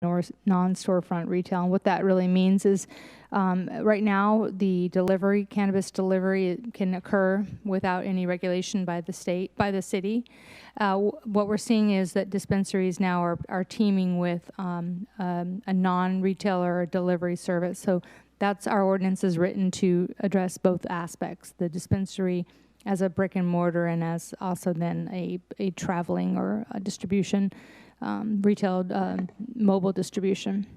or non-storefront retail. And what that really means is right now the cannabis delivery can occur without any regulation by the city. What we're seeing is that dispensaries now are teaming with a non-retailer delivery service. So that's our ordinance is written to address both aspects, the dispensary as a brick and mortar and as also then a traveling or a distribution, retail mobile distribution.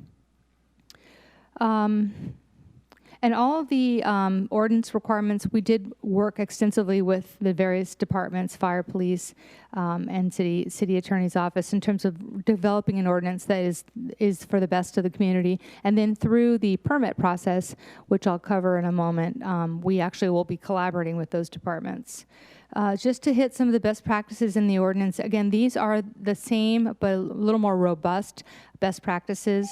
And all of the ordinance requirements, we did work extensively with the various departments, fire, police, and city attorney's office in terms of developing an ordinance that is for the best of the community. And then through the permit process, which I'll cover in a moment, we actually will be collaborating with those departments. Just to hit some of the best practices in the ordinance, again, these are the same but a little more robust best practices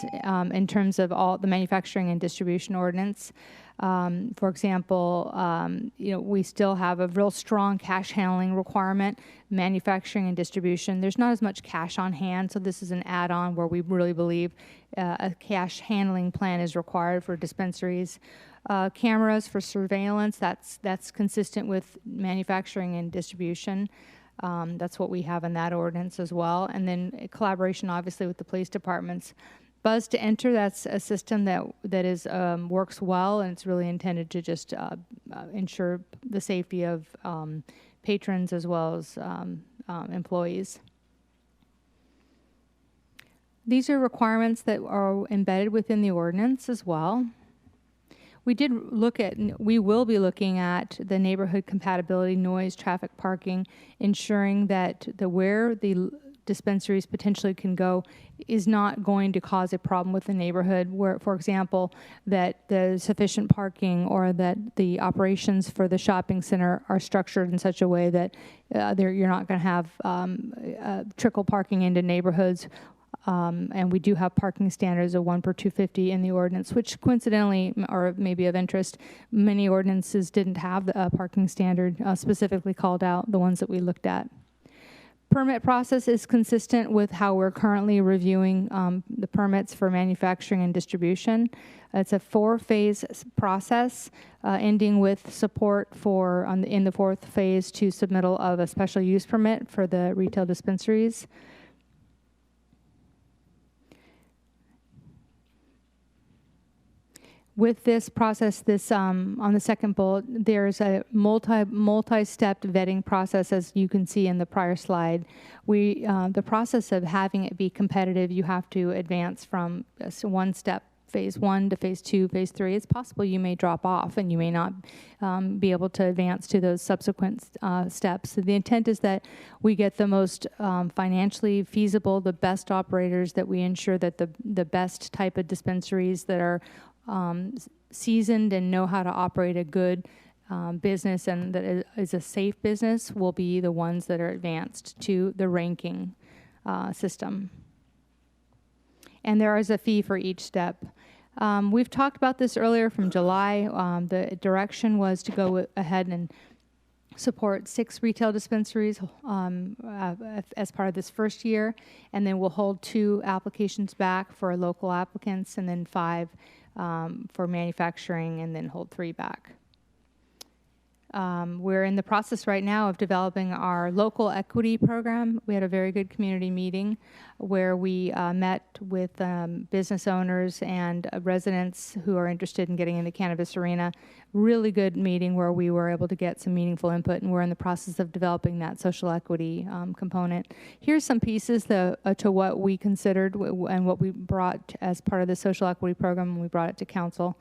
in terms of all the manufacturing and distribution ordinance. For example, we still have a real strong cash handling requirement, manufacturing and distribution. There's not as much cash on hand, so this is an add-on where we really believe a cash handling plan is required for dispensaries. Cameras for surveillance, that's consistent with manufacturing and distribution. That's what we have in that ordinance as well. And then collaboration, obviously, with the police departments. Buzz to enter, that's a system that is works well, and it's really intended to just ensure the safety of patrons as well as employees. These are requirements that are embedded within the ordinance as well. We will be looking at the neighborhood compatibility, noise, traffic, parking, ensuring that where the dispensaries potentially can go is not going to cause a problem with the neighborhood where, for example, that there's sufficient parking or that the operations for the shopping center are structured in such a way that you're not going to have trickle parking into neighborhoods. And we do have parking standards of 1 per 250 in the ordinance, which coincidentally, or maybe of interest, many ordinances didn't have the parking standard specifically called out, the ones that we looked at. Permit process is consistent with how we're currently reviewing the permits for manufacturing and distribution. It's a 4-phase process, ending with support for, in the 4th phase, to submittal of a special use permit for the retail dispensaries. With this process, on the second bullet, there's a multi-step vetting process, as you can see in the prior slide. The process of having it be competitive, you have to advance from one step, phase 1 to phase 2, phase 3. It's possible you may drop off and you may not be able to advance to those subsequent steps. So the intent is that we get the most financially feasible, the best operators, that we ensure that the best type of dispensaries that are seasoned and know how to operate a good business and that is a safe business will be the ones that are advanced to the ranking system. And there is a fee for each step. We've talked about this earlier from July. The direction was to go ahead and support 6 retail dispensaries as part of this first year, and then we'll hold 2 applications back for local applicants, and then 5 for manufacturing, and then hold 3 back. We're in the process right now of developing our local equity program. We had a very good community meeting where we met with business owners and residents who are interested in getting in the cannabis arena. Really good meeting where we were able to get some meaningful input, and we're in the process of developing that social equity component. Here's some pieces to what we considered and what we brought as part of the social equity program when we brought it to council.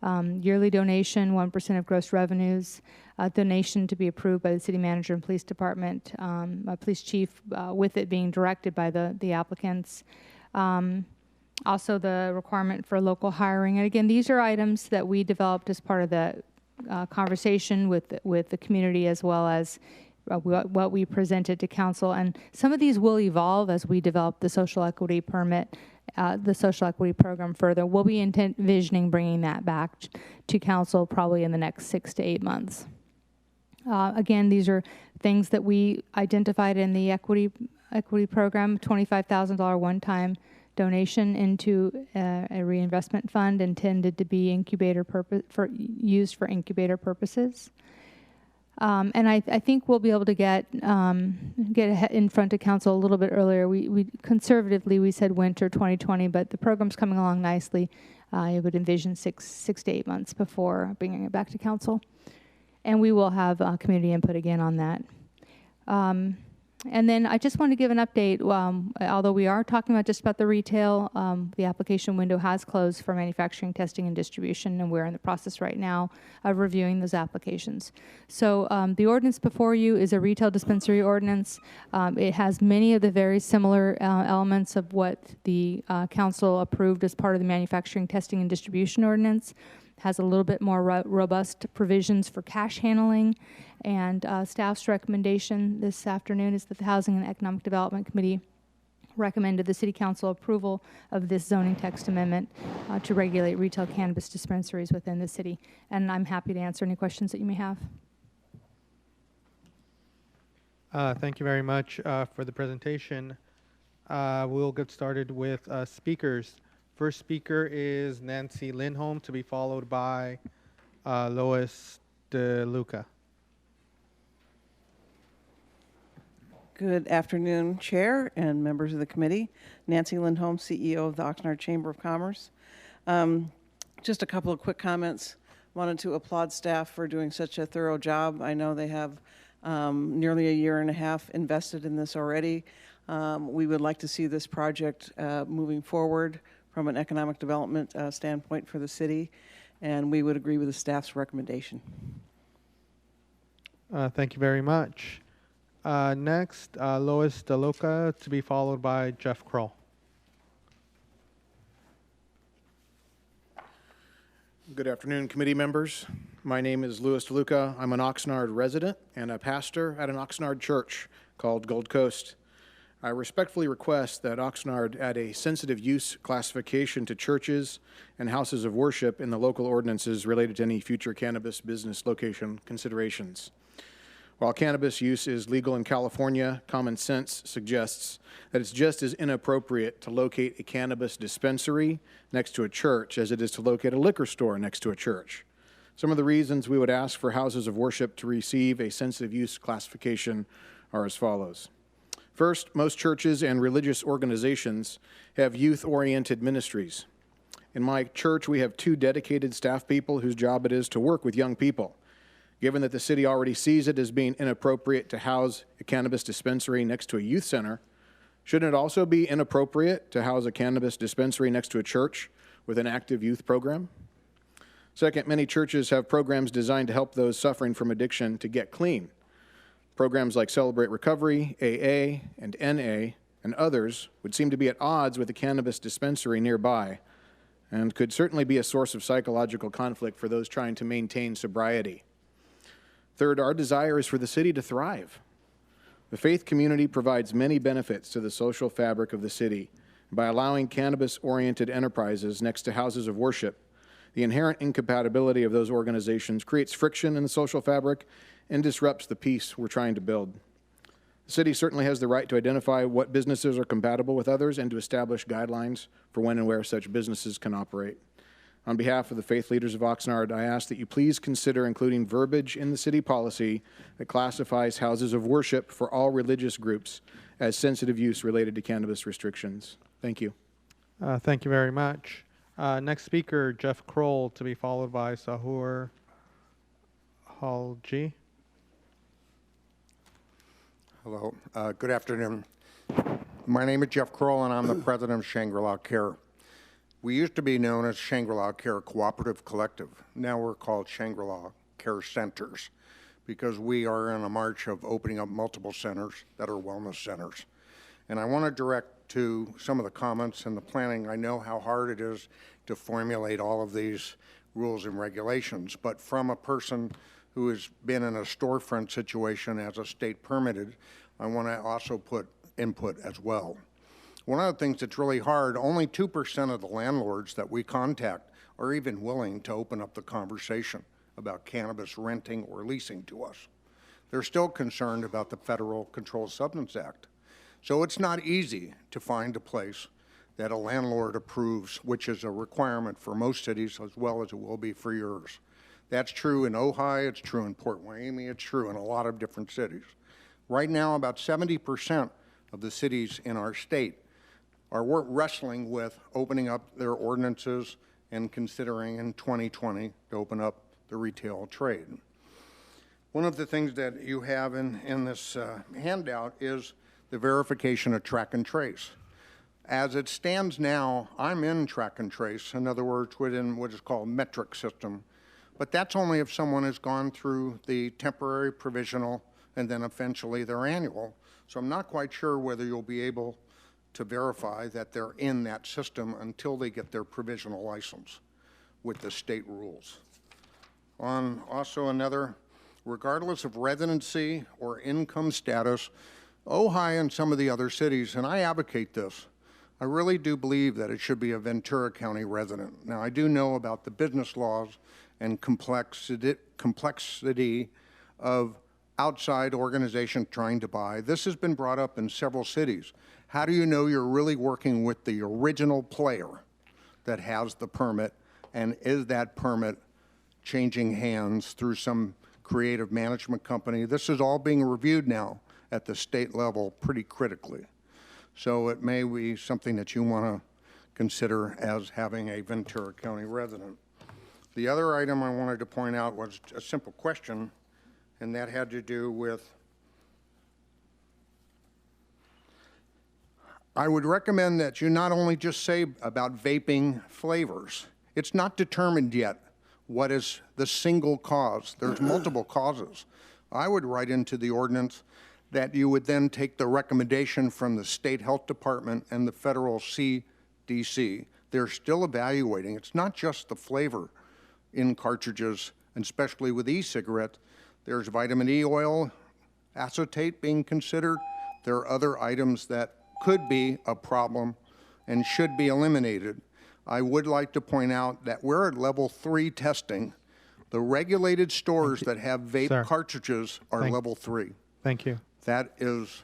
Yearly donation, 1% of gross revenues, donation to be approved by the city manager and police department, police chief, with it being directed by the applicants. Also the requirement for local hiring. And again, these are items that we developed as part of the conversation with the community, as well as what we presented to council. And some of these will evolve as we develop the social equity permit, the social equity program further. We'll be envisioning bringing that back to council probably in the next 6 to 8 months. Again, these are things that we identified in the equity program: $25,000 one-time donation into a reinvestment fund intended to be used for incubator purposes. And I think we'll be able to get in front of council a little bit earlier. We conservatively we said winter 2020, but the program's coming along nicely. I would envision six to 8 months before bringing it back to council, and we will have community input again on that. And then I just want to give an update. Although we are talking about just about the retail, the application window has closed for manufacturing, testing, and distribution, and we're in the process right now of reviewing those applications. So the ordinance before you is a retail dispensary ordinance. It has many of the very similar elements of what the council approved as part of the manufacturing, testing, and distribution ordinance. Has a little bit more robust provisions for cash handling, and staff's recommendation this afternoon is that the Housing and Economic Development Committee recommended the City Council approval of this zoning text amendment to regulate retail cannabis dispensaries within the city. And I'm happy to answer any questions that you may have. Thank you very much for the presentation. We'll get started with speakers. First speaker is Nancy Lindholm, to be followed by Lois DeLuca. Good afternoon, Chair and members of the committee. Nancy Lindholm, CEO of the Oxnard Chamber of Commerce. Just a couple of quick comments. Wanted to applaud staff for doing such a thorough job. I know they have nearly a year and a half invested in this already. We would like to see this project moving forward from an economic development standpoint for the city, and we would agree with the staff's recommendation. Thank you very much. Next, Lois DeLuca, to be followed by Jeff Kroll. Good afternoon, committee members. My name is Louis DeLuca. I'm an Oxnard resident and a pastor at an Oxnard church called Gold Coast. I respectfully request that Oxnard add a sensitive use classification to churches and houses of worship in the local ordinances related to any future cannabis business location considerations. While cannabis use is legal in California, common sense suggests that it's just as inappropriate to locate a cannabis dispensary next to a church as it is to locate a liquor store next to a church. Some of the reasons we would ask for houses of worship to receive a sensitive use classification are as follows. First, most churches and religious organizations have youth-oriented ministries. In my church, we have 2 dedicated staff people whose job it is to work with young people. Given that the city already sees it as being inappropriate to house a cannabis dispensary next to a youth center, shouldn't it also be inappropriate to house a cannabis dispensary next to a church with an active youth program? Second, many churches have programs designed to help those suffering from addiction to get clean. Programs like Celebrate Recovery, AA, and NA, and others would seem to be at odds with a cannabis dispensary nearby and could certainly be a source of psychological conflict for those trying to maintain sobriety. Third, our desire is for the city to thrive. The faith community provides many benefits to the social fabric of the city. By allowing cannabis-oriented enterprises next to houses of worship, the inherent incompatibility of those organizations creates friction in the social fabric and disrupts the peace we're trying to build. The city certainly has the right to identify what businesses are compatible with others and to establish guidelines for when and where such businesses can operate. On behalf of the faith leaders of Oxnard, I ask that you please consider including verbiage in the city policy that classifies houses of worship for all religious groups as sensitive use related to cannabis restrictions. Thank you. Thank you very much. Next speaker, Jeff Kroll, to be followed by Sahur Halji. Hello, good afternoon. My name is Jeff Kroll and I'm the president of Shangri-La Care. We used to be known as Shangri-La Care Cooperative Collective. Now we're called Shangri-La Care Centers because we are in a march of opening up multiple centers that are wellness centers. And I want to direct to some of the comments in the planning. I know how hard it is to formulate all of these rules and regulations, but from a person who has been in a storefront situation as a state permitted, I want to also put input as well. One of the things that's really hard, only 2% of the landlords that we contact are even willing to open up the conversation about cannabis renting or leasing to us. They're still concerned about the Federal Controlled Substance Act. So it's not easy to find a place that a landlord approves, which is a requirement for most cities as well as it will be for yours. That's true in Ojai, it's true in Port Hueneme, it's true in a lot of different cities. Right now, about 70% of the cities in our state are wrestling with opening up their ordinances and considering in 2020 to open up the retail trade. One of the things that you have in this handout is the verification of track and trace. As it stands now, I'm in track and trace, in other words, within what is called metric system, but that's only if someone has gone through the temporary, provisional, and then eventually their annual. So I'm not quite sure whether you'll be able to verify that they're in that system until they get their provisional license with the state rules. On also another, regardless of residency or income status, Ojai and some of the other cities, and I advocate this, I really do believe that it should be a Ventura County resident. Now, I do know about the business laws and complexity of outside organizations trying to buy. This has been brought up in several cities. How do you know you're really working with the original player that has the permit, and is that permit changing hands through some creative management company? This is all being reviewed now at the state level pretty critically. So it may be something that you want to consider as having a Ventura County resident. The other item I wanted to point out was a simple question, and that had to do with, I would recommend that you not only just say about vaping flavors. It's not determined yet what is the single cause. There's multiple causes. I would write into the ordinance that you would then take the recommendation from the state health department and the federal CDC. They're still evaluating. It's not just the flavor in cartridges, and especially with e-cigarettes. There's vitamin E oil, acetate being considered. There are other items that could be a problem and should be eliminated. I would like to point out that we're at level 3 testing. The regulated stores that have vape Sir. cartridges are level 3. Thank you. That is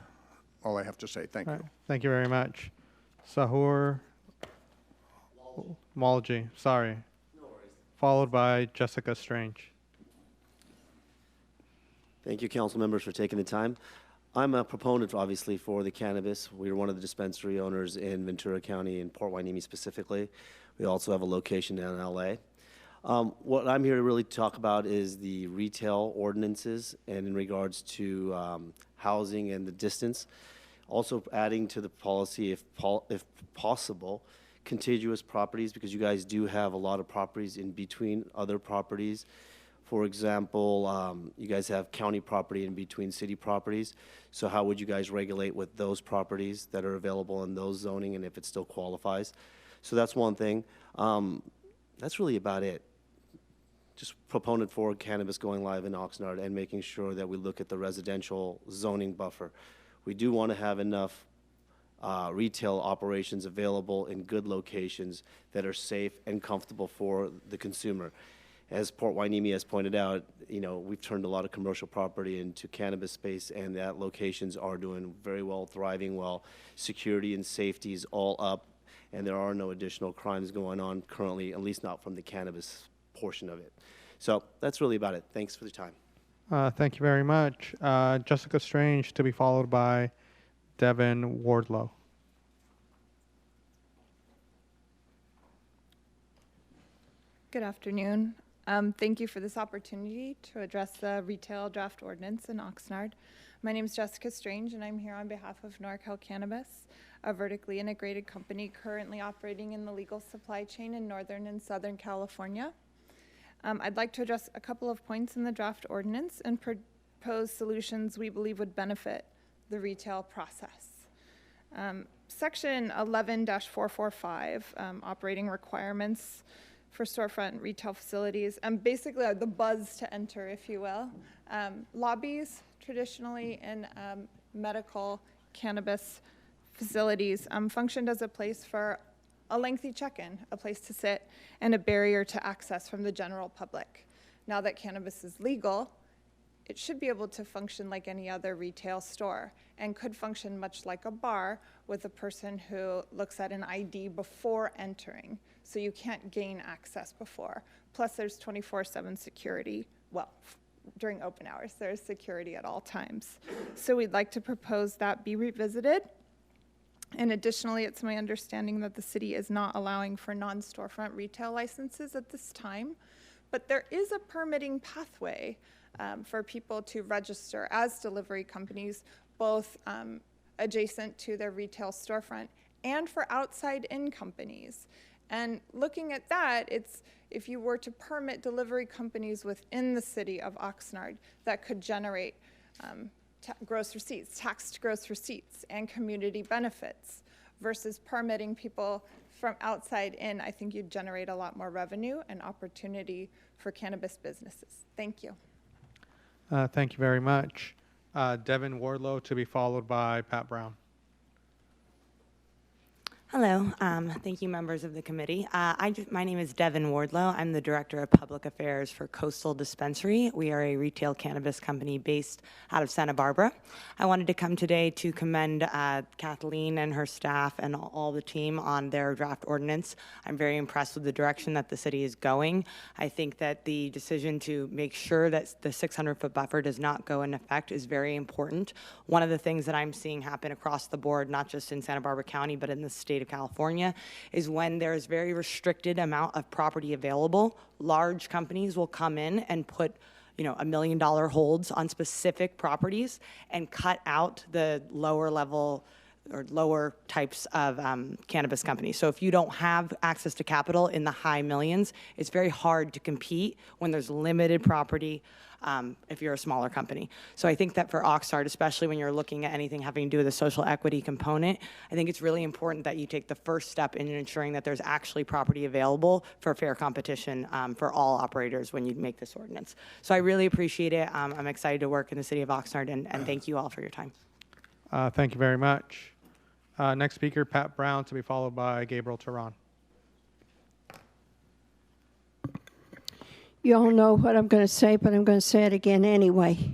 all I have to say. Thank All you. right. Thank you very much. Sahur Malji, sorry. No worries. Followed by Jessica Strange. Thank you, council members, for taking the time. I'm a proponent, obviously, for the cannabis. We're one of the dispensary owners in Ventura County and Port Hueneme specifically. We also have a location down in LA. What I'm here to really talk about is the retail ordinances and in regards to housing and the distance. Also adding to the policy, if possible, contiguous properties, because you guys do have a lot of properties in between other properties. For example, you guys have county property in between city properties. So how would you guys regulate with those properties that are available in those zoning and if it still qualifies? So that's one thing. That's really about it. Just proponent for cannabis going live in Oxnard and making sure that we look at the residential zoning buffer. We do want to have enough retail operations available in good locations that are safe and comfortable for the consumer. As Port Hueneme has pointed out, you know, we've turned a lot of commercial property into cannabis space, and that locations are doing very well, thriving well. Security and safety is all up, and there are no additional crimes going on currently, at least not from the cannabis portion of it. So that's really about it. Thanks for the time. Thank you very much. Jessica Strange to be followed by Devin Wardlow. Good afternoon. Thank you for this opportunity to address the retail draft ordinance in Oxnard. My name is Jessica Strange, and I'm here on behalf of NorCal Cannabis, a vertically integrated company currently operating in the legal supply chain in Northern and Southern California. I'd like to address a couple of points in the draft ordinance and propose solutions we believe would benefit the retail process. Section 11-445, operating requirements for storefront retail facilities, basically are the buzz to enter, if you will. Lobbies, traditionally in medical cannabis facilities, functioned as a place for a lengthy check-in, a place to sit, and a barrier to access from the general public. Now that cannabis is legal, it should be able to function like any other retail store and could function much like a bar with a person who looks at an ID before entering. So you can't gain access before. Plus there's 24/7 security. Well, during open hours, there's security at all times. So we'd like to propose that be revisited. And additionally, it's my understanding that the city is not allowing for non-storefront retail licenses at this time, but there is a permitting pathway for people to register as delivery companies, both adjacent to their retail storefront and for outside-in companies. And looking at that, it's if you were to permit delivery companies within the city of Oxnard, that could generate gross receipts, taxed gross receipts, and community benefits, versus permitting people from outside in. I think you'd generate a lot more revenue and opportunity for cannabis businesses. Thank you. Thank you very much. Devin Wardlow to be followed by Pat Brown. Hello. Thank you, members of the committee. My name is Devin Wardlow. I'm the Director of Public Affairs for Coastal Dispensary. We are a retail cannabis company based out of Santa Barbara. I wanted to come today to commend Kathleen and her staff and all the team on their draft ordinance. I'm very impressed with the direction that the city is going. I think that the decision to make sure that the 600-foot buffer does not go in effect is very important. One of the things that I'm seeing happen across the board, not just in Santa Barbara County, but in the state of California, is when there's very restricted amount of property available, large companies will come in and put $1 million holds on specific properties and cut out the lower level or lower types of cannabis companies. So if you don't have access to capital in the high millions, it's very hard to compete when there's limited property if you're a smaller company. So I think that for Oxnard, especially when you're looking at anything having to do with the social equity component, I think it's really important that you take the first step in ensuring that there's actually property available for fair competition for all operators when you make this ordinance. So I really appreciate it. I'm excited to work in the city of Oxnard, and thank you all for your time. Thank you very much. Next speaker, Pat Brown, to be followed by Gabriel Teran. You all know what I'm going to say, but I'm going to say it again anyway.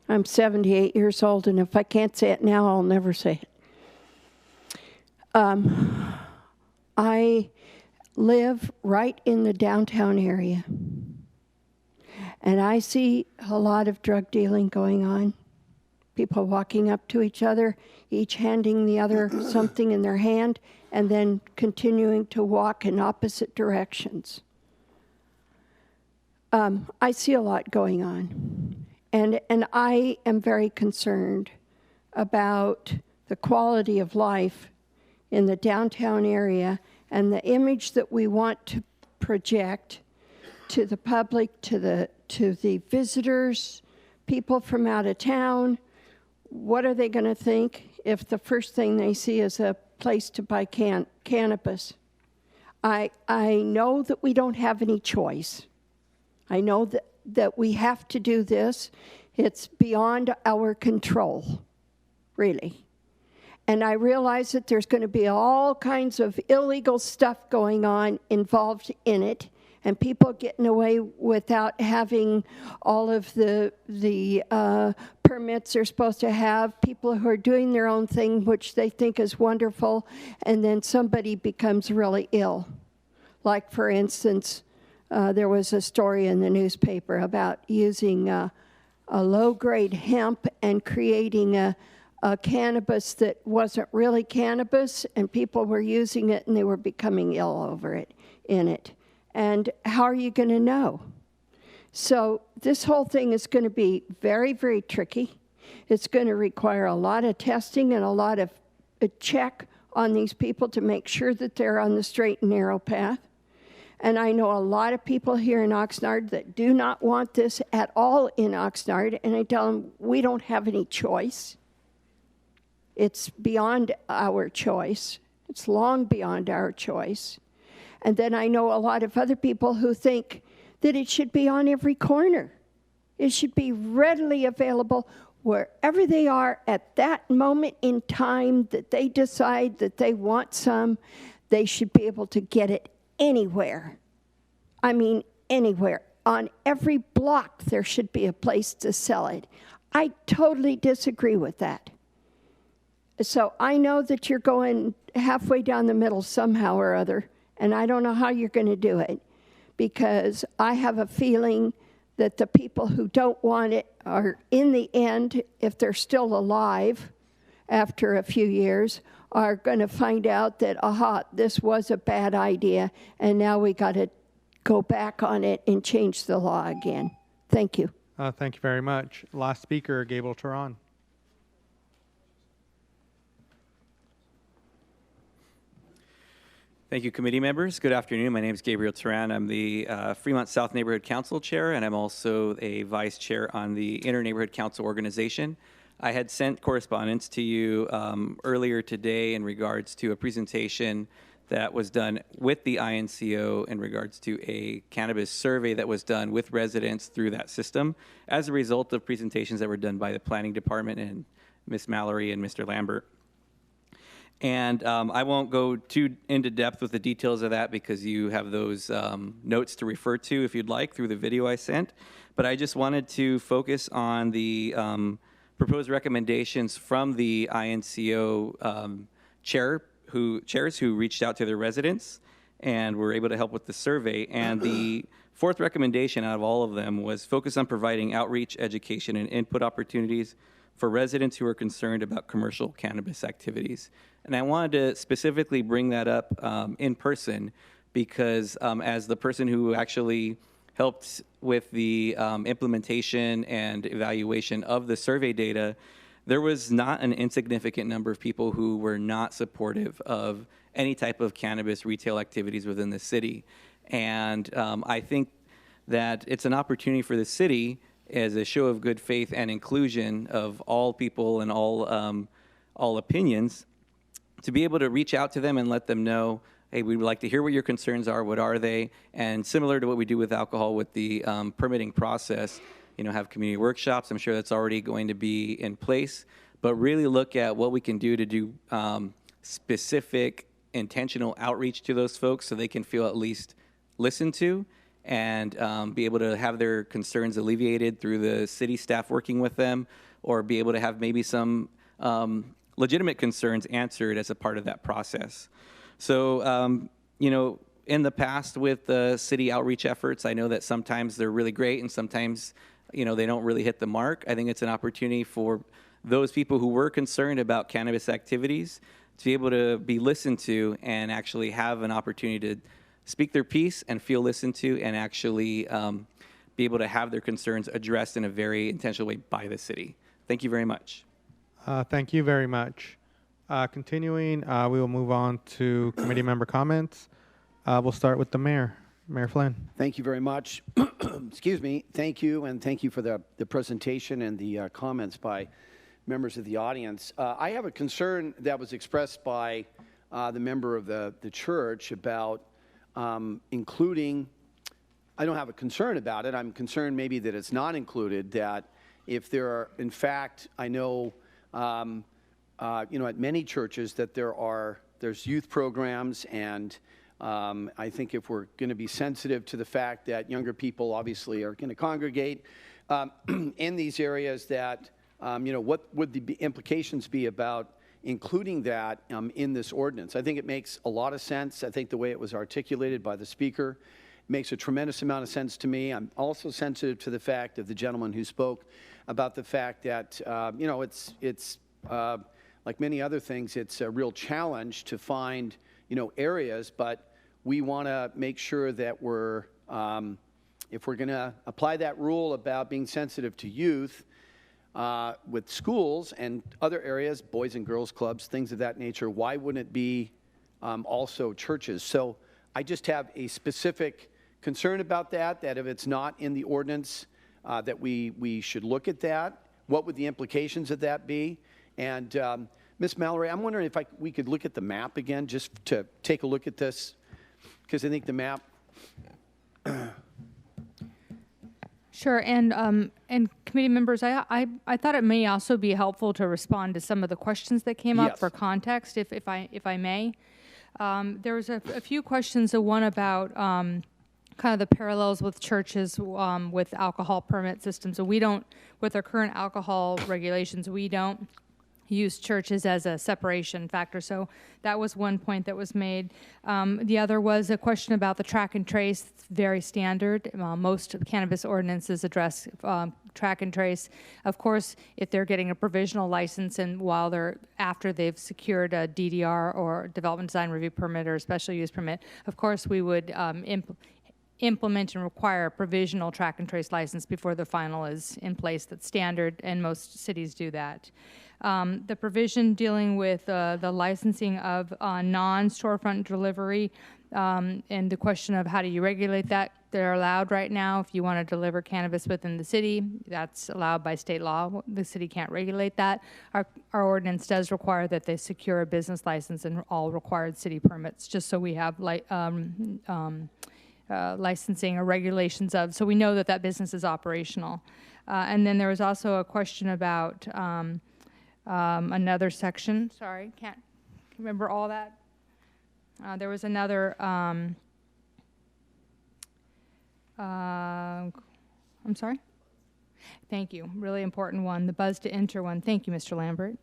I'm 78 years old, and if I can't say it now, I'll never say it. I live right in the downtown area, and I see a lot of drug dealing going on. People walking up to each other, each handing the other something in their hand, and then continuing to walk in opposite directions. I see a lot going on, and I am very concerned about the quality of life in the downtown area and the image that we want to project to the public, to the visitors, people from out of town. What are they going to think if the first thing they see is a place to buy cannabis? I know that we don't have any choice. I know that we have to do this. It's beyond our control, really. And I realize that there's going to be all kinds of illegal stuff going on involved in it, and people getting away without having all of the permits they're supposed to have, people who are doing their own thing, which they think is wonderful, and then somebody becomes really ill. Like, for instance, there was a story in the newspaper about using a low-grade hemp and creating a cannabis that wasn't really cannabis, and people were using it and they were becoming ill over it, in it. And how are you going to know? So this whole thing is going to be very, very tricky. It's going to require a lot of testing and a lot of a check on these people to make sure that they're on the straight and narrow path. And I know a lot of people here in Oxnard that do not want this at all in Oxnard, and I tell them, we don't have any choice. It's beyond our choice. It's long beyond our choice. And then I know a lot of other people who think that it should be on every corner. It should be readily available wherever they are at that moment in time that they decide that they want some. They should be able to get it anywhere. I mean, anywhere. on every block there should be a place to sell it. I totally disagree with that. So I know that you're going halfway down the middle somehow or other, and I don't know how you're going to do it, because I have a feeling that the people who don't want it are, in the end, if they're still alive after a few years, are going to find out that, aha, this was a bad idea, and now we got to go back on it and change the law again. Thank you. Thank you very much. Last speaker, Gabriel Turan. Thank you, committee members. Good afternoon. My name is Gabriel Turan. I'm the Fremont South Neighborhood Council Chair, and I'm also a Vice Chair on the Inter-Neighborhood Council Organization. I had sent correspondence to you earlier today in regards to a presentation that was done with the INCO in regards to a cannabis survey that was done with residents through that system as a result of presentations that were done by the Planning Department and Ms. Mallory and Mr. Lambert. And I won't go too into depth with the details of that because you have those notes to refer to if you'd like through the video I sent. But I just wanted to focus on the proposed recommendations from the INCO chairs who reached out to their residents and were able to help with the survey. And the fourth recommendation out of all of them was focus on providing outreach, education, and input opportunities for residents who are concerned about commercial cannabis activities. And I wanted to specifically bring that up in person because as the person who actually helped with the implementation and evaluation of the survey data, there was not an insignificant number of people who were not supportive of any type of cannabis retail activities within the city. And I think that it's an opportunity for the city as a show of good faith and inclusion of all people and all opinions to be able to reach out to them and let them know, hey, we would like to hear what your concerns are, what are they? And similar to what we do with alcohol with the permitting process, have community workshops. I'm sure that's already going to be in place, but really look at what we can do to do specific intentional outreach to those folks so they can feel at least listened to and be able to have their concerns alleviated through the city staff working with them, or be able to have maybe some legitimate concerns answered as a part of that process. So, in the past with the city outreach efforts, I know that sometimes they're really great and sometimes, they don't really hit the mark. I think it's an opportunity for those people who were concerned about cannabis activities to be able to be listened to and actually have an opportunity to speak their piece and feel listened to and actually be able to have their concerns addressed in a very intentional way by the city. Thank you very much. Thank you very much. Continuing, we will move on to committee member comments. We'll start with the mayor. Mayor Flynn. Thank you very much. Excuse me. Thank you, and thank you for the presentation and the comments by members of the audience. I have a concern that was expressed by the member of the church about including, I don't have a concern about it. I'm concerned maybe that it's not included, that if there are, in fact, I know, at many churches that there's youth programs, and I think if we're going to be sensitive to the fact that younger people obviously are going to congregate in these areas, that, what would the implications be about including that in this ordinance? I think it makes a lot of sense. I think the way it was articulated by the speaker makes a tremendous amount of sense to me. I'm also sensitive to the fact of the gentleman who spoke about the fact that, it's like many other things, it's a real challenge to find, areas, but we want to make sure that we're, if we're going to apply that rule about being sensitive to youth, with schools and other areas, boys and girls clubs, things of that nature, why wouldn't it be also churches? So I just have a specific concern about that if it's not in the ordinance, that we should look at that. What would the implications of that be? And Ms. Mallory, I'm wondering if we could look at the map again, just to take a look at this, because I think the map... Sure, and committee members, I thought it may also be helpful to respond to some of the questions that came up for context, if I may. There was a few questions. One about kind of the parallels with churches with alcohol permit systems. So we don't, with our current alcohol regulations, we don't use churches as a separation factor. So that was one point that was made. The other was a question about the track and trace. It's very standard. Most cannabis ordinances address track and trace. Of course, if they're getting a provisional license and after they've secured a DDR or development design review permit or a special use permit, of course we would implement and require a provisional track and trace license before the final is in place. That's standard, and most cities do that. The provision dealing with the licensing of non-storefront delivery and the question of how do you regulate that, they're allowed right now. If you want to deliver cannabis within the city, that's allowed by state law. The city can't regulate that. Our ordinance does require that they secure a business license and all required city permits, just so we have licensing or regulations of, so we know that that business is operational. And then there was also a question about another section. Sorry, can't remember all that. There was another, I'm sorry? Thank you. Really important one, the buzz to enter one. Thank you, Mr. Lambert.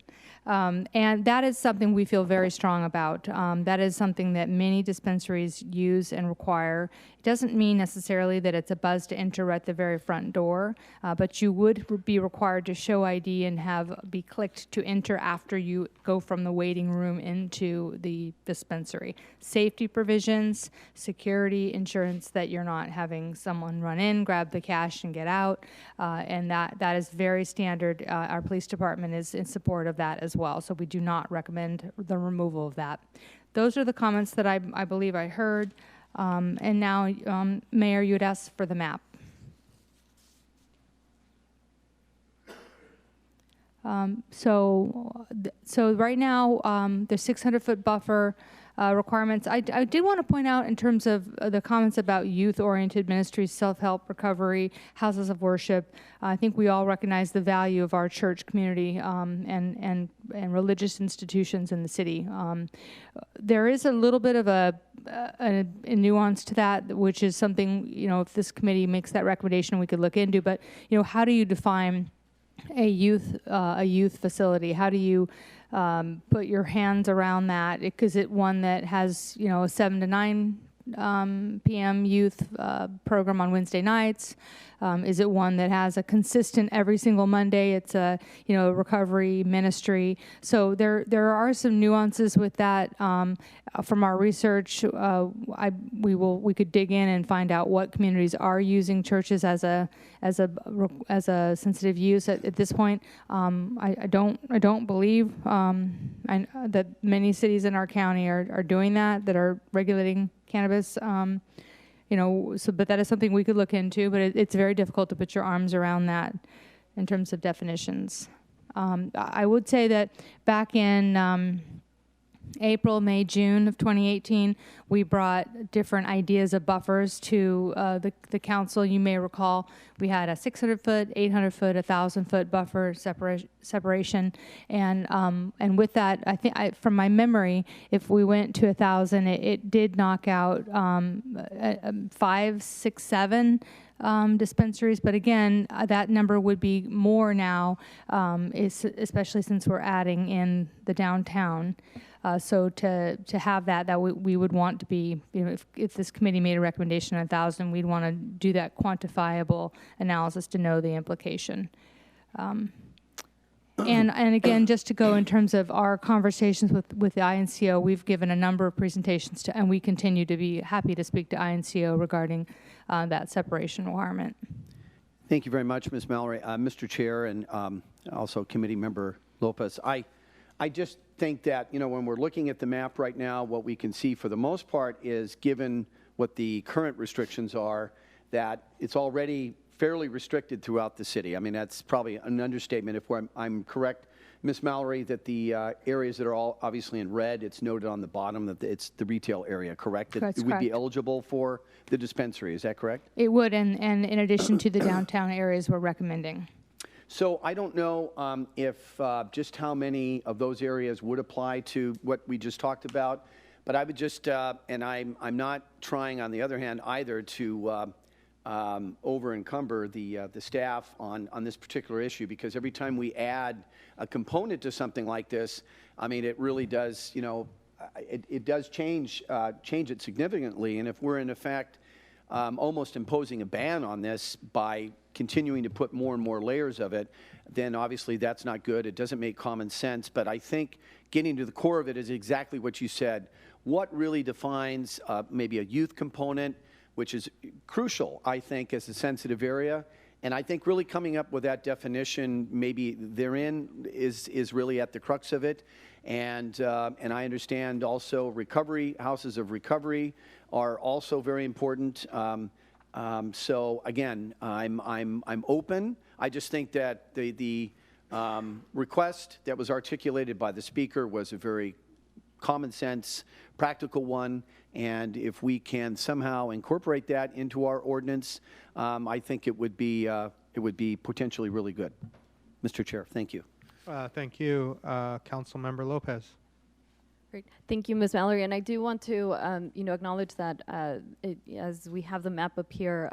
And that is something we feel very strong about. That is something that many dispensaries use and require. It doesn't mean necessarily that it's a buzz to enter at the very front door, but you would be required to show ID and be clicked to enter after you go from the waiting room into the dispensary. Safety provisions, security, insurance that you're not having someone run in, grab the cash and get out, and that is very standard. Our police department is in support of that as well, so we do not recommend the removal of that. Those are the comments that I believe I heard. And now, Mayor, you would ask for the map. So right now, the 600-foot buffer requirements. I did want to point out in terms of the comments about youth-oriented ministries, self-help, recovery, houses of worship. I think we all recognize the value of our church community and religious institutions in the city. There is a little bit of a nuance to that, which is something, if this committee makes that recommendation, we could look into. But how do you define a youth facility? How do you put your hands around that? Is it one that has, a 7 to 9 p.m. youth program on Wednesday nights? Is it one that has a consistent every single Monday? It's a recovery ministry. So there are some nuances with that. From our research, we could dig in and find out what communities are using churches as a sensitive use at this point. I don't believe that many cities in our county are doing that are regulating cannabis. But that is something we could look into, but it's very difficult to put your arms around that in terms of definitions. I would say that back in April, May, June of 2018, we brought different ideas of buffers to the council. You may recall we had a 600-foot, 800-foot, 1,000-foot buffer separation, and with that, I think from my memory, if we went to 1,000, it did knock out 5, 6, 7 dispensaries, but again, that number would be more now, especially since we're adding in the downtown. So to have that we would want to be, if this committee made a recommendation on 1,000, we'd want to do that quantifiable analysis to know the implication. And again, just to go in terms of our conversations with the INCO, we've given a number of presentations and we continue to be happy to speak to INCO regarding that separation requirement. Thank you very much, Ms. Mallory. Mr. Chair and also Committee Member Lopez, I just think that, when we're looking at the map right now, what we can see for the most part is, given what the current restrictions are, that it's already fairly restricted throughout the city. I mean, that's probably an understatement if I'm correct, Ms. Mallory, that the areas that are all obviously in red, it's noted on the bottom that it's the retail area, correct? That's it would be correct. eligible for the dispensary, is that correct? It would, and in addition to the downtown areas we're recommending. So I don't know if just how many of those areas would apply to what we just talked about, But I would just, and I'm not trying, on the other hand, either to over encumber the staff on this particular issue, because every time we add a component to something like this, I mean, it really does, you know, it does change it significantly. And if we're in effect almost imposing a ban on this by continuing to put more and more layers of it, then obviously that's not good. It doesn't make common sense. But I think getting to the core of it is exactly what you said. What really defines maybe a youth component, which is crucial, I think, as a sensitive area. And I think really coming up with that definition, maybe therein, is really at the crux of it. And I understand also recovery, houses of recovery are also very important. So again, I'm open. I just think that the request that was articulated by the speaker was a very common sense, practical one, and if we can somehow incorporate that into our ordinance, I think it would be potentially really good. Mr. Chair, thank you. Thank you, Councilmember Lopez. Great. Thank you, Ms. Mallory. And I do want to, acknowledge that as we have the map up here,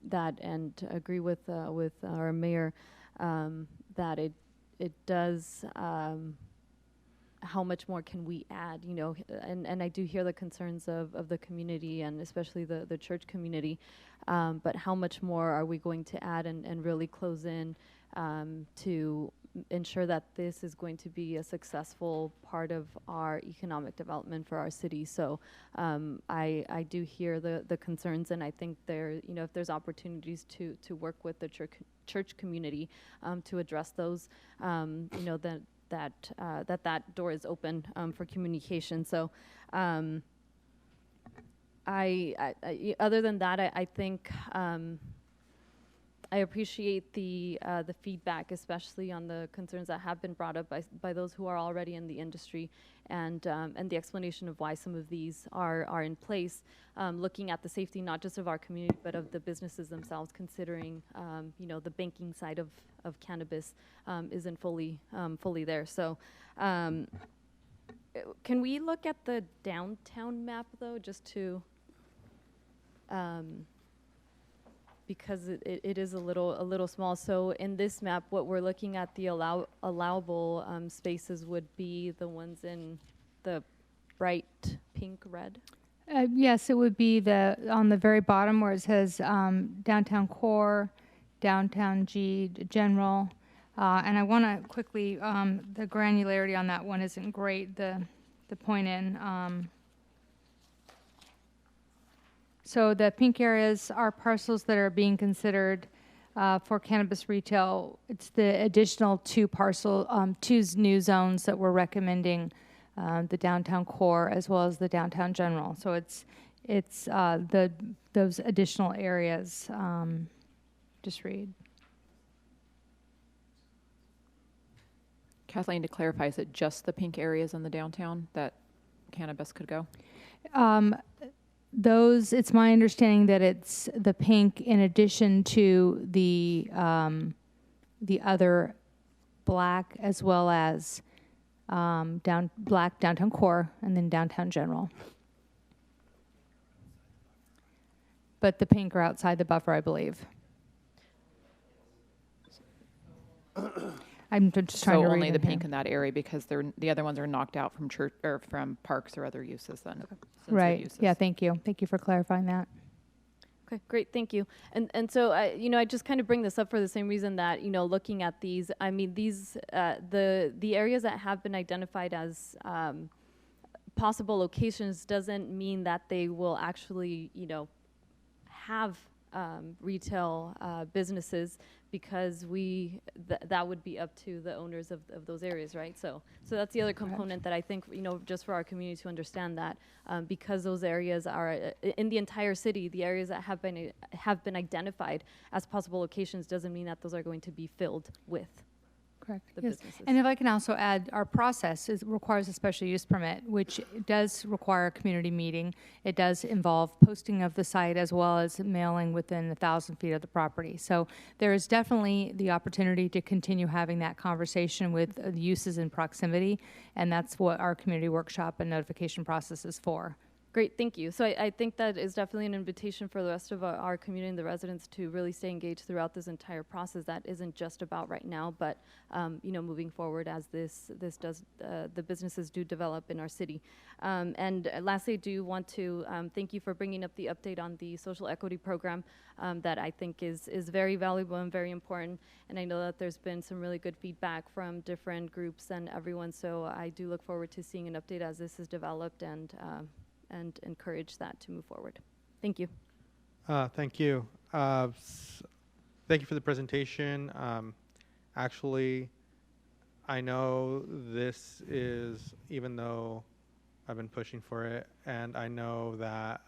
that and agree with our mayor that it does. How much more can we add? And I do hear the concerns of the community and especially the church community. But how much more are we going to add and really close in to ensure that this is going to be a successful part of our economic development for our city? So I do hear the concerns, and I think if there's opportunities to work with the church community to address those, that door is open for communication. So I other than that, I think I appreciate the feedback, especially on the concerns that have been brought up by those who are already in the industry, and the explanation of why some of these are in place, looking at the safety not just of our community but of the businesses themselves, considering the banking side of cannabis isn't fully there. So can we look at the downtown map though, just to because it is a little small. So in this map, what we're looking at, the allowable spaces would be the ones in the bright pink red. Yes, it would be on the very bottom where it says downtown core, downtown G general, and I want to quickly the granularity on that one isn't great. The point in. So the pink areas are parcels that are being considered for cannabis retail. It's the additional two new zones that we're recommending, the downtown core as well as the downtown general. So it's those additional areas. Just read. Kathleen, to clarify, is it just the pink areas in the downtown that cannabis could go? It's my understanding that it's the pink in addition to the other black as well as black downtown core and then downtown general. But the pink are outside the buffer, I believe. I'm just trying to read only the in pink here. in that area, because the other ones are knocked out from church or from parks or other uses then. Right. Uses. Yeah. Thank you. Thank you for clarifying that. Okay, great, thank you. And so I just kind of bring this up for the same reason that looking at these, I mean these the areas that have been identified as possible locations doesn't mean that they will actually have retail businesses, because that would be up to the owners of those areas, right? So that's the other component that I think, just for our community to understand that, because those areas are in the entire city, the areas that have been identified as possible locations doesn't mean that those are going to be filled with. Correct. the Yes. businesses. And if I can also add, our process requires a special use permit, which does require a community meeting. It does involve posting of the site as well as mailing within 1,000 feet of the property. So there is definitely the opportunity to continue having that conversation with the uses in proximity, and that's what our community workshop and notification process is for. Great, thank you. So I think that is definitely an invitation for the rest of our community and the residents to really stay engaged throughout this entire process. That isn't just about right now, but moving forward as the businesses do develop in our city. And lastly, I do want to thank you for bringing up the update on the social equity program that I think is very valuable and very important. And I know that there's been some really good feedback from different groups and everyone. So I do look forward to seeing an update as this is developed and encourage that to move forward. Thank you. Thank you. Thank you for the presentation. Actually, I know this is, even though I've been pushing for it, and I know that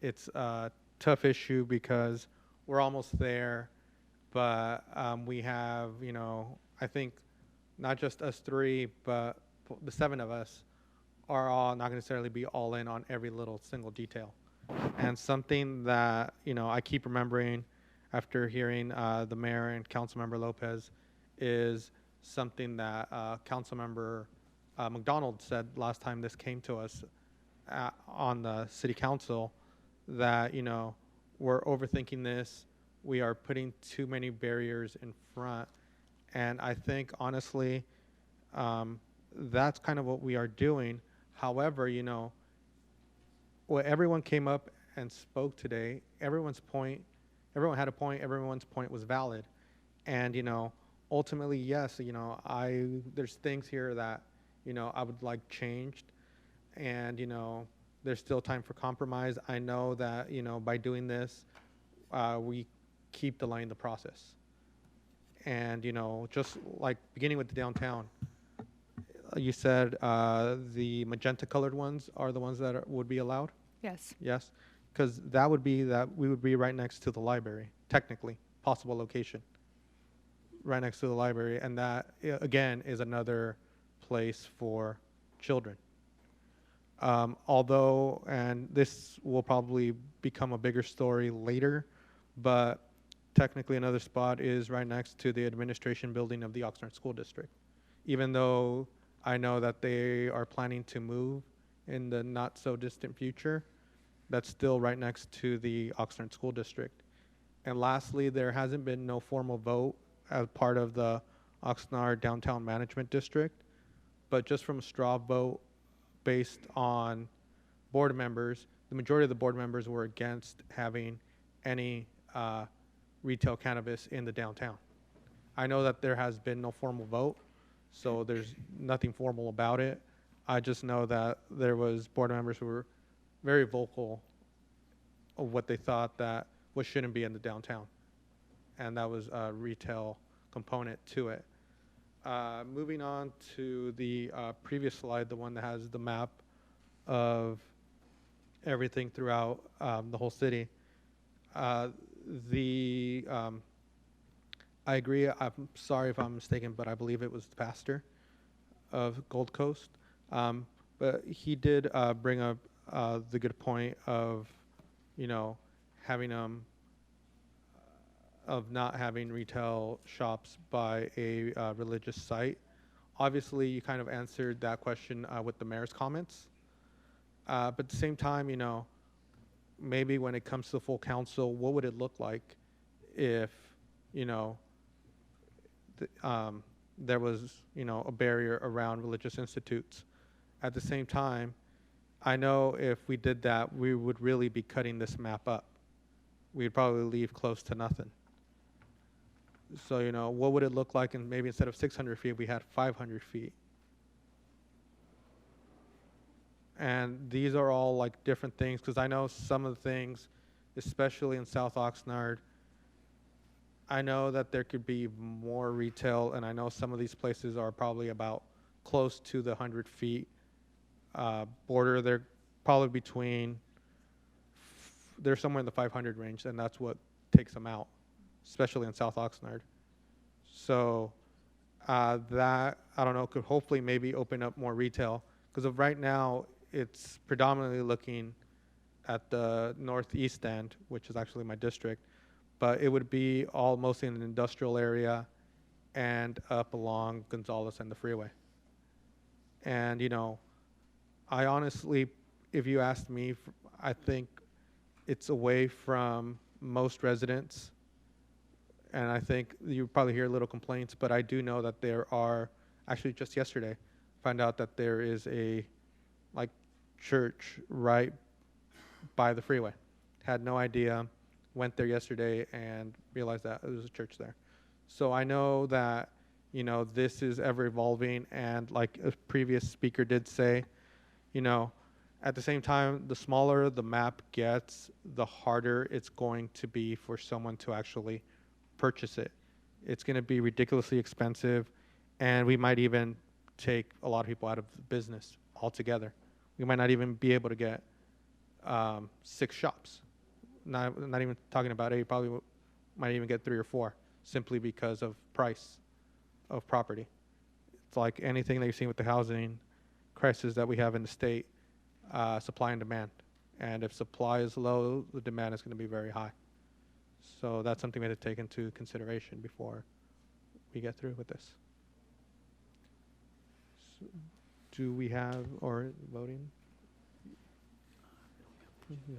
it's a tough issue because we're almost there, but we have, I think not just us three, but the 7 of us are all not necessarily be all in on every little single detail. And something that, I keep remembering after hearing the mayor and Councilmember Lopez is something that Councilmember McDonald said last time this came to us on the city council, that, we're overthinking this. We are putting too many barriers in front. And I think, honestly, that's kind of what we are doing. However, what everyone came up and spoke today, everyone had a point, everyone's point was valid. And, ultimately, yes, there's things here that, I would like changed. And, there's still time for compromise. I know that, by doing this, we keep delaying the process. And, just like beginning with the downtown, you said the magenta colored ones are the ones that would be allowed? Yes. Yes, because that would be that we would be right next to the library, technically, possible location. Right next to the library, and that, again, is another place for children. Although, and this will probably become a bigger story later, but technically another spot is right next to the administration building of the Oxnard School District. Even though I know that they are planning to move in the not so distant future, that's still right next to the Oxnard School District. And lastly, there hasn't been no formal vote as part of the Oxnard Downtown Management District, but just from a straw vote based on board members, the majority of the board members were against having any retail cannabis in the downtown. I know that there has been no formal vote, so there's nothing formal about it. I just know that there was board members who were very vocal of what they thought that what shouldn't be in the downtown. And that was a retail component to it. Moving on to the previous slide, the one that has the map of everything throughout the whole city. I agree, I'm sorry if I'm mistaken, but I believe it was the pastor of Gold Coast. But he did bring up the good point of, having of not having retail shops by a religious site. Obviously, you kind of answered that question with the mayor's comments. But at the same time, maybe when it comes to the full council, what would it look like if, there was, a barrier around religious institutes? At the same time, I know if we did that, we would really be cutting this map up. We'd probably leave close to nothing. So, what would it look like, and maybe instead of 600 feet, we had 500 feet? And these are all like different things, because I know some of the things, especially in South Oxnard, I know that there could be more retail, and I know some of these places are probably about close to the 100 feet border. They're probably they're somewhere in the 500 range, and that's what takes them out, especially in South Oxnard. So, that, I don't know, could hopefully maybe open up more retail. Because of right now, it's predominantly looking at the northeast end, which is actually my district, but it would be all mostly in an industrial area and up along Gonzales and the freeway. And, you know, I honestly, if you asked me, I think it's away from most residents. And I think you probably hear little complaints, but I do know that there are, actually just yesterday, found out that there is a like church right by the freeway. Had no idea, went there yesterday and realized that there was a church there. So I know that, you know, this is ever evolving, and like a previous speaker did say, you know, at the same time, the smaller the map gets, the harder it's going to be for someone to actually purchase it. It's going to be ridiculously expensive, and we might even take a lot of people out of the business altogether. We might not even be able to get 6 shops. Not even talking about 8, probably might even get 3 or 4, simply because of price of property. It's like anything that you've seen with the housing crisis that we have in the state, supply and demand. And if supply is low, the demand is going to be very high. So that's something we have to take into consideration before we get through with this. So do we have, or voting? Yeah.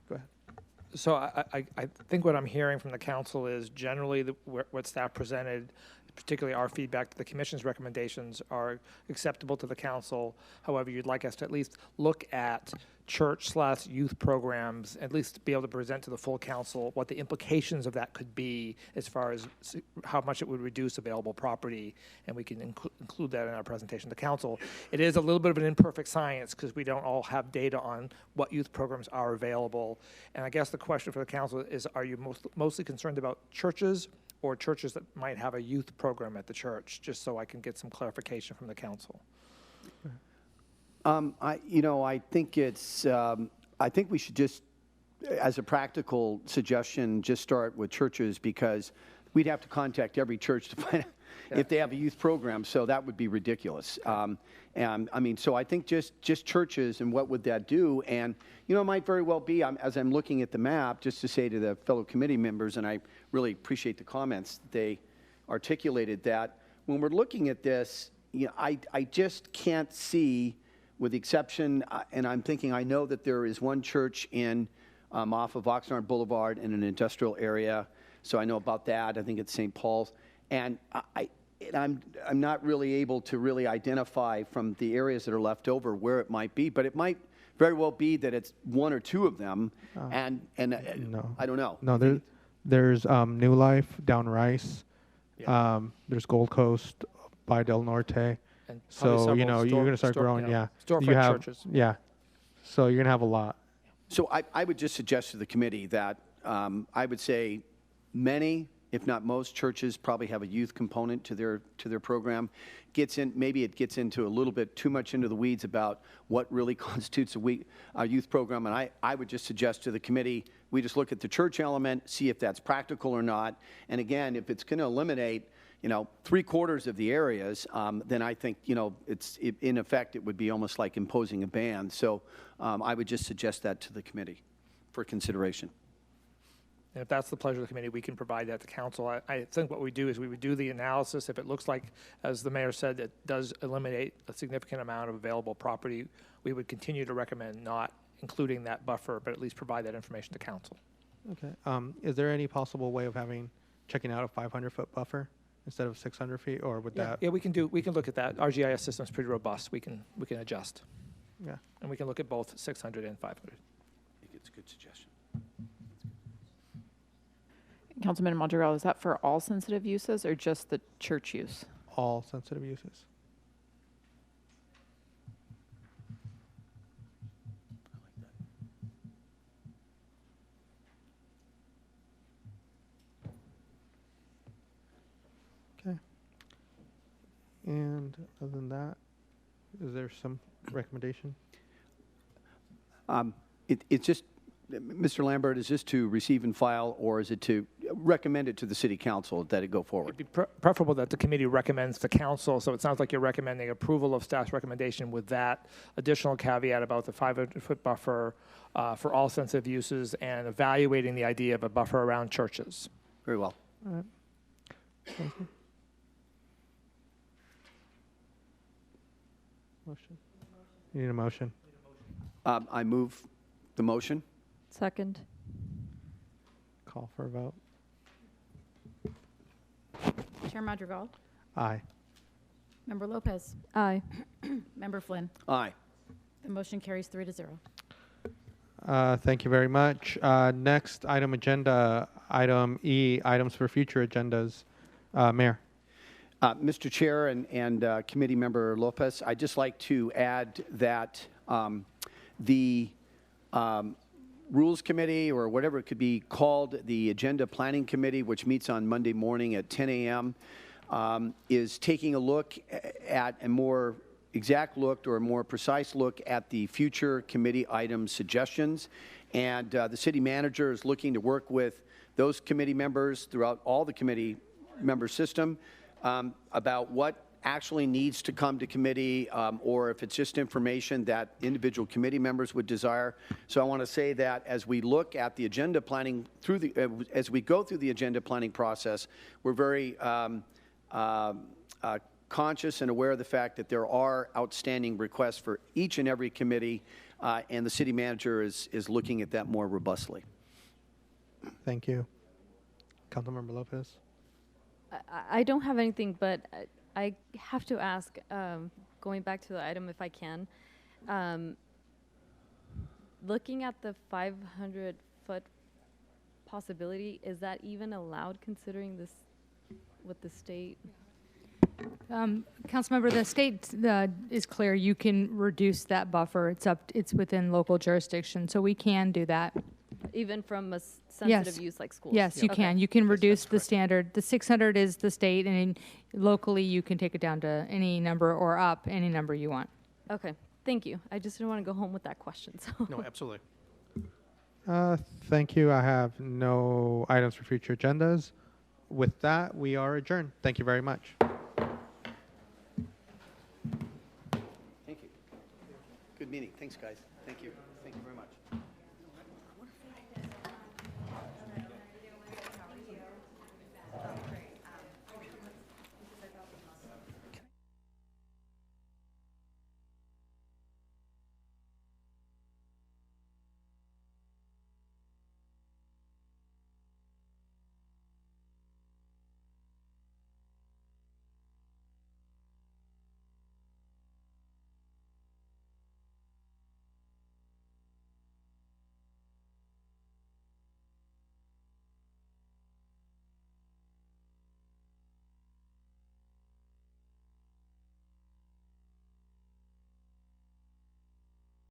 Go ahead. So I think what I'm hearing from the council is generally what staff presented, particularly our feedback to the commission's recommendations, are acceptable to the council. However, you'd like us to at least look at church/youth programs, at least be able to present to the full council what the implications of that could be as far as how much it would reduce available property, and we can include that in our presentation to council. It is a little bit of an imperfect science because we don't all have data on what youth programs are available. And I guess the question for the council is, are you mostly concerned about churches or churches that might have a youth program at the church, just so I can get some clarification from the council? I think it's, I think we should just, as a practical suggestion, just start with churches, because we'd have to contact every church to find out if they have a youth program, so that would be ridiculous. And I mean, so I think just churches, and what would that do? And, you know, it might very well be, as I'm looking at the map, just to say to the fellow committee members, and I really appreciate the comments they articulated, that when we're looking at this, you know, I just can't see, with the exception, and I'm thinking, I know that there is one church in off of Oxnard Boulevard in an industrial area, so I know about that. I think it's St. Paul's, and I'm not really able to really identify from the areas that are left over where it might be, but it might very well be that it's 1 or 2 of them, and no. I don't know. No, there's New Life down Rice. Yeah. There's Gold Coast by Del Norte. And so, you know, you're going to start growing, storefront churches. Yeah. So you're going to have a lot. So I would just suggest to the committee that I would say many, if not most, churches probably have a youth component to their program. Maybe it gets into a little bit too much into the weeds about what really constitutes a youth program. And I would just suggest to the committee, we just look at the church element, see if that's practical or not. And again, if it's going to eliminate, you know, 3/4 of the areas, then I think, you know, in effect, it would be almost like imposing a ban. So I would just suggest that to the committee for consideration. And if that's the pleasure of the committee, we can provide that to council. I think what we do is we would do the analysis. If it looks like, as the mayor said, it does eliminate a significant amount of available property, we would continue to recommend not including that buffer, but at least provide that information to council. Okay. Is there any possible way of checking out a 500-foot buffer instead of 600 feet, or would that? Yeah, we can look at that. Our GIS system is pretty robust. We can adjust. Yeah. And we can look at both 600 and 500. I think it's a good suggestion. Councilman Madrigal, is that for all sensitive uses or just the church use? All sensitive uses. Okay. And other than that, is there some recommendation? It's just, Mr. Lambert, is this to receive and file, or is it to recommend it to the city council that it go forward. It'd be preferable that the committee recommends to council, so it sounds like you're recommending approval of staff's recommendation with that additional caveat about the 500-foot buffer for all sensitive uses and evaluating the idea of a buffer around churches. Very well. All right. Thank you. Motion. You need a motion. I move the motion. Second. Call for a vote. Chair Madrigal, Aye. Member Lopez, Aye. Member Flynn. Aye. The motion carries 3-0. Thank you very much. Next item agenda, item E, items for future agendas. Mayor. Mr. Chair and Committee Member Lopez, I'd just like to add that the Rules Committee, or whatever it could be called, the Agenda Planning Committee, which meets on Monday morning at 10 a.m., is taking a look at a more exact look or a more precise look at the future committee item suggestions. And the city manager is looking to work with those committee members throughout all the committee member system about what actually needs to come to committee, or if it's just information that individual committee members would desire. So I want to say that as we look at the agenda planning through the, as we go through the agenda planning process, we're very conscious and aware of the fact that there are outstanding requests for each and every committee, and the city manager is looking at that more robustly. Thank you. Councilmember Lopez. I don't have anything, but I have to ask, going back to the item if I can, looking at the 500-foot possibility, is that even allowed considering this, what the state? Councilmember, the state is clear. You can reduce that buffer. It's within local jurisdiction, so we can do that. Even from a sensitive use like schools? Yes, you can. You can reduce the standard. The 600 is the state, and locally you can take it down to any number or up any number you want. Okay, thank you. I just didn't want to go home with that question. So. No, absolutely. Thank you. I have no items for future agendas. With that, we are adjourned. Thank you very much. Thank you. Good meeting. Thanks, guys. Thank you. Thank you very much.